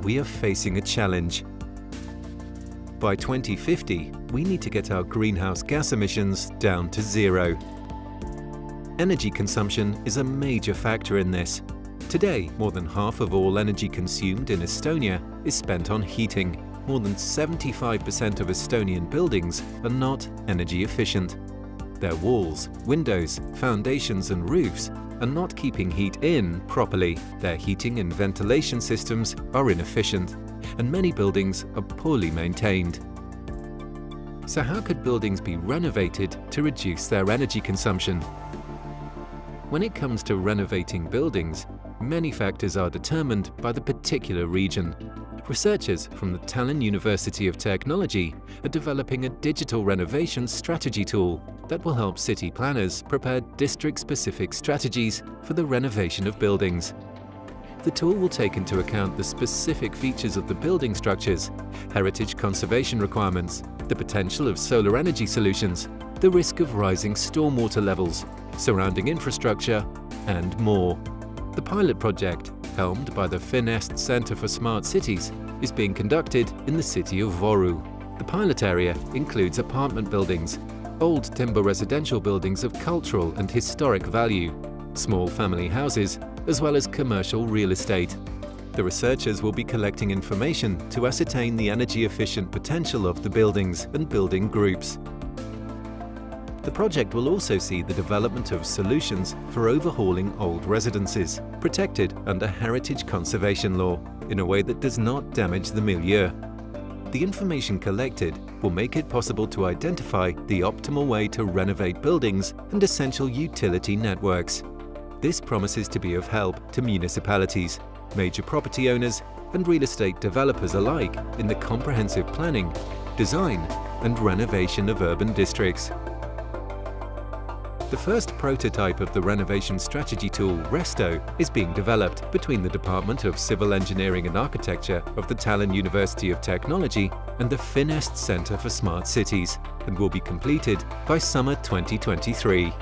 we are facing a challenge. By 2050, we need to get our greenhouse gas emissions down to zero. Energy consumption is a major factor in this. Today, more than half of all energy consumed in Estonia is spent on heating. More than 75% of Estonian buildings are not energy efficient. Their walls, windows, foundations and roofs are not keeping heat in properly. Their heating and ventilation systems are inefficient, and many buildings are poorly maintained. So how could buildings be renovated to reduce their energy consumption? When it comes to renovating buildings, many factors are determined by the particular region. Researchers from the Tallinn University of Technology are developing a digital renovation strategy tool that will help city planners prepare district-specific strategies for the renovation of buildings. The tool will take into account the specific features of the building structures, heritage conservation requirements, the potential of solar energy solutions, the risk of rising stormwater levels, surrounding infrastructure, and more. The pilot project, helmed by the Finest Centre for Smart Cities, is being conducted in the city of Võru. The pilot area includes apartment buildings, old timber residential buildings of cultural and historic value, small family houses, as well as commercial real estate. The researchers will be collecting information to ascertain the energy-efficient potential of the buildings and building groups. The project will also see the development of solutions for overhauling old residences, protected under heritage conservation law, in a way that does not damage the milieu. The information collected will make it possible to identify the optimal way to renovate buildings and essential utility networks. This promises to be of help to municipalities, major property owners, and real estate developers alike in the comprehensive planning, design, and renovation of urban districts. The first prototype of the Renovation Strategy Tool, Resto, is being developed between the Department of Civil Engineering and Architecture of the Tallinn University of Technology and the Finest Centre for Smart Cities, and will be completed by summer 2023.